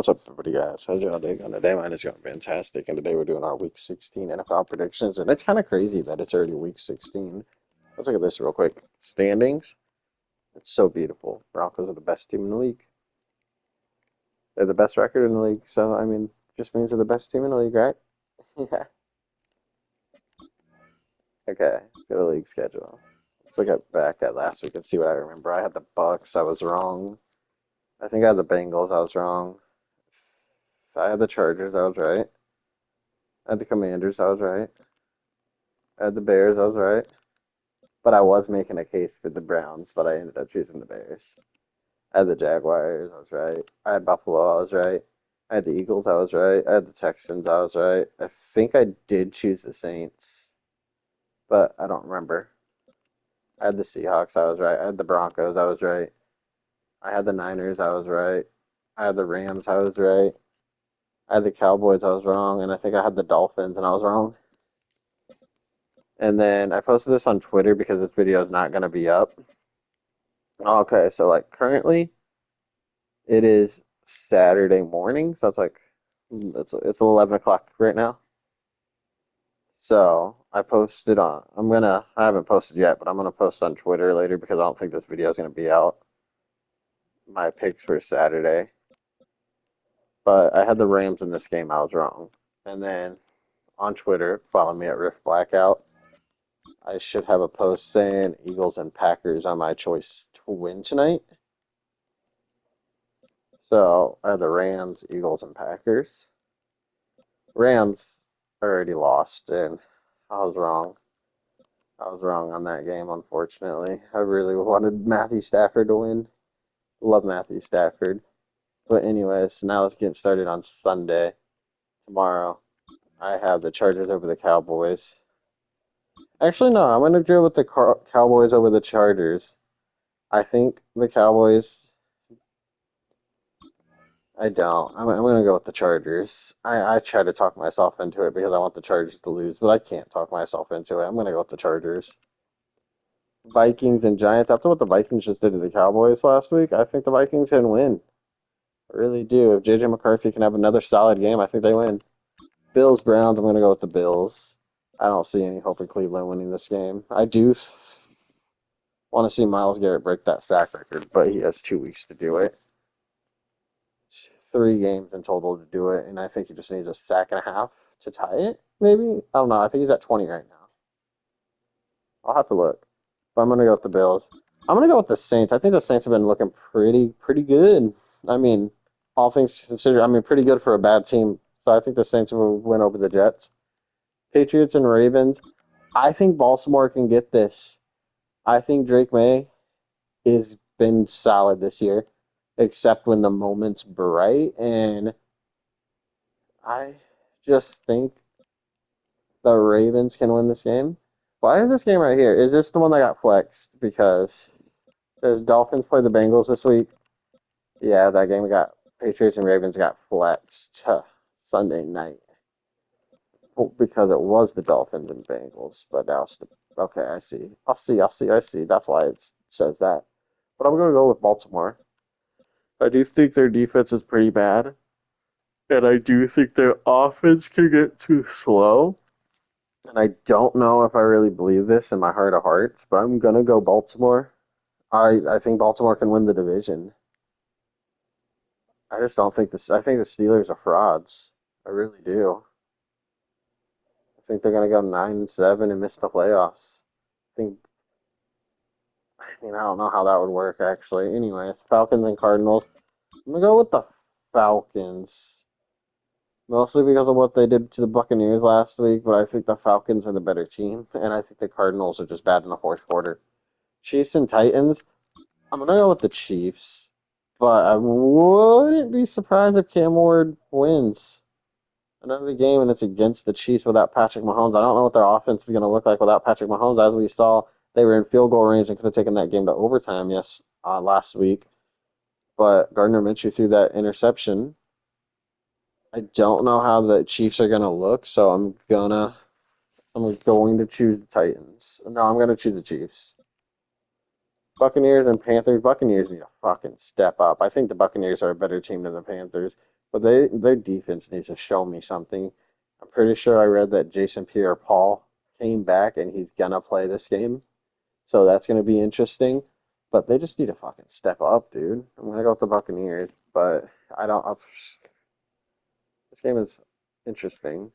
What's up, everybody, guys? How's y'all day going? Today, mine is going fantastic, and today we're doing our Week 16 NFL predictions, and it's kind of crazy that it's already Week 16. Let's look at this real quick. Standings. It's so beautiful. Broncos are the best team in the league. They're the best record in the league, so, just means they're the best team in the league, right? Yeah. Okay, let's go to league schedule. Let's look back at last week and see what I remember. I had the Bucks, I was wrong. I think I had the Bengals, I was wrong. I had the Chargers, I was right. I had the Commanders, I was right. I had the Bears, I was right. But I was making a case for the Browns, but I ended up choosing the Bears. I had the Jaguars, I was right. I had Buffalo, I was right. I had the Eagles, I was right. I had the Texans, I was right. I think I did choose the Saints, but I don't remember. I had the Seahawks, I was right. I had the Broncos, I was right. I had the Niners, I was right. I had the Rams, I was right. I had the Cowboys, I was wrong. And I think I had the Dolphins, and I was wrong. And then I posted this on Twitter because this video is not going to be up. Okay, so like currently it is Saturday morning, so it's 11 o'clock right now. So I posted on. I haven't posted yet, but I'm gonna post on Twitter later because I don't think this video is gonna be out. My picks for Saturday, but I had the Rams in this game. I was wrong. And then on Twitter, follow me at Rift Blackout. I should have a post saying Eagles and Packers are my choice to win tonight. So I had the Rams, Eagles, and Packers. Rams already lost, and I was wrong. I was wrong on that game, unfortunately. I really wanted Matthew Stafford to win. Love Matthew Stafford. But anyways, now let's get started on Sunday. Tomorrow, I have the Chargers over the Cowboys. Actually, no, I'm going to go with the Cowboys over the Chargers. I think the Cowboys. I don't. I'm going to go with the Chargers. I try to talk myself into it because I want the Chargers to lose, but I can't talk myself into it. I'm going to go with the Chargers. Vikings and Giants. After what the Vikings just did to the Cowboys last week, I think the Vikings can win. I really do. If JJ McCarthy can have another solid game, I think they win. Bills, Browns, I'm going to go with the Bills. I don't see any hope in Cleveland winning this game. I do want to see Myles Garrett break that sack record, but he has 2 weeks to do it. It's 3 games in total to do it, and I think he just needs a sack and a half to tie it, maybe? I don't know. I think he's at 20 right now. I'll have to look. But I'm going to go with the Bills. I'm going to go with the Saints. I think the Saints have been looking pretty good. I mean, all things considered, pretty good for a bad team. So I think the Saints will win over the Jets. Patriots and Ravens. I think Baltimore can get this. I think Drake May has been solid this year, except when the moment's bright. And I just think the Ravens can win this game. Why is this game right here? Is this the one that got flexed? Because does Dolphins play the Bengals this week? Yeah, that game got Patriots and Ravens got flexed Sunday night. Because it was the Dolphins and Bengals, but now it's okay. I see. That's why it says that. But I'm gonna go with Baltimore. I do think their defense is pretty bad, and I do think their offense can get too slow. And I don't know if I really believe this in my heart of hearts, but I'm gonna go Baltimore. I think Baltimore can win the division. I just don't think this. I think the Steelers are frauds. I really do. I think they're gonna go 9-7 and miss the playoffs. I I don't know how that would work actually. Anyways, Falcons and Cardinals. I'm gonna go with the Falcons. Mostly because of what they did to the Buccaneers last week, but I think the Falcons are the better team, and I think the Cardinals are just bad in the fourth quarter. Chiefs and Titans. I'm gonna go with the Chiefs, but I wouldn't be surprised if Cam Ward wins another game and it's against the Chiefs without Patrick Mahomes. I don't know what their offense is gonna look like without Patrick Mahomes. As we saw, they were in field goal range and could have taken that game to overtime. Last week, but Gardner Minshew threw that interception. I don't know how the Chiefs are gonna look, so I'm going to choose the Titans. No, I'm gonna choose the Chiefs. Buccaneers and Panthers. Buccaneers need to fucking step up. I think the Buccaneers are a better team than the Panthers. But their defense needs to show me something. I'm pretty sure I read that Jason Pierre-Paul came back and he's gonna play this game. So that's gonna be interesting. But they just need to fucking step up, dude. I'm gonna go with the Buccaneers, but I don't. This game is interesting.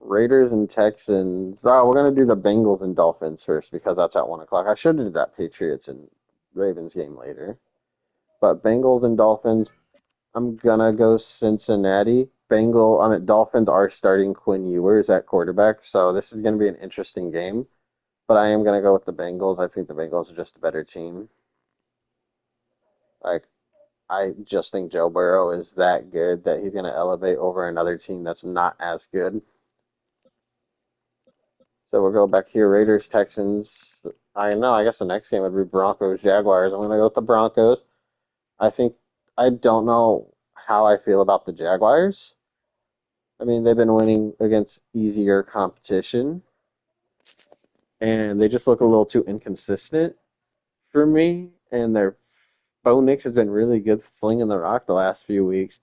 Raiders and Texans. Oh, we're gonna do the Bengals and Dolphins first because that's at 1 o'clock. I should have did that Patriots and Ravens game later. But Bengals and Dolphins, I'm gonna go Cincinnati. Dolphins are starting Quinn Ewers at quarterback, so this is gonna be an interesting game. But I am gonna go with the Bengals. I think the Bengals are just a better team. Like I just think Joe Burrow is that good that he's gonna elevate over another team that's not as good. So we'll go back here. Raiders, Texans. I know. I guess the next game would be Broncos, Jaguars. I'm gonna go with the Broncos. I think I don't know how I feel about the Jaguars. I mean, they've been winning against easier competition, and they just look a little too inconsistent for me. And their Bo Nix has been really good flinging the rock the last few weeks.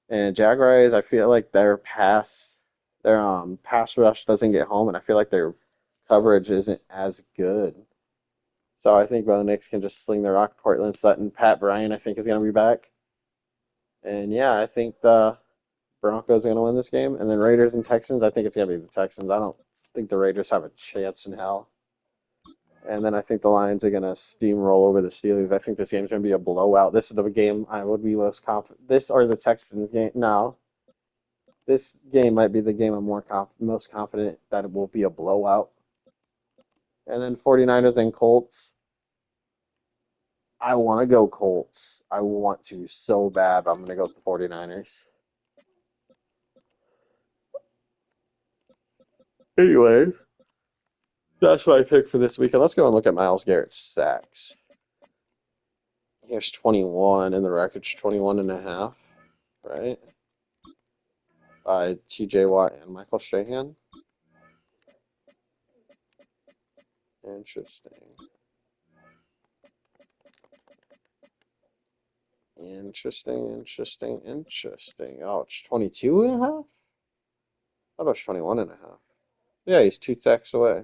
And Jaguars, I feel like their pass rush doesn't get home, and I feel like their coverage isn't as good. So I think Bo Nix can just sling the rock. Portland Sutton, Pat Bryant, I think is going to be back. And yeah, I think the Broncos are going to win this game. And then Raiders and Texans, I think it's going to be the Texans. I don't think the Raiders have a chance in hell. And then I think the Lions are going to steamroll over the Steelers. I think this game's going to be a blowout. This is the game I would be most confident. This or the Texans game. No, this game might be the game I'm most confident that it will be a blowout. And then 49ers and Colts. I want to go Colts. I want to so bad. I'm going to go with the 49ers. Anyways, that's what I picked for this weekend. Let's go and look at Myles Garrett's sacks. Here's 21 in the record's 21 and a half, right? By TJ Watt and Michael Strahan. Interesting. Interesting. Oh, it's 22 and a half? I thought it was 21 and a half. Yeah, he's 2 sacks away.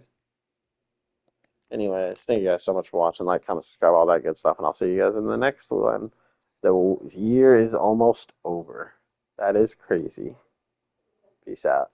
Anyways, thank you guys so much for watching. Like, comment, subscribe, all that good stuff, and I'll see you guys in the next one. The year is almost over. That is crazy. Peace out.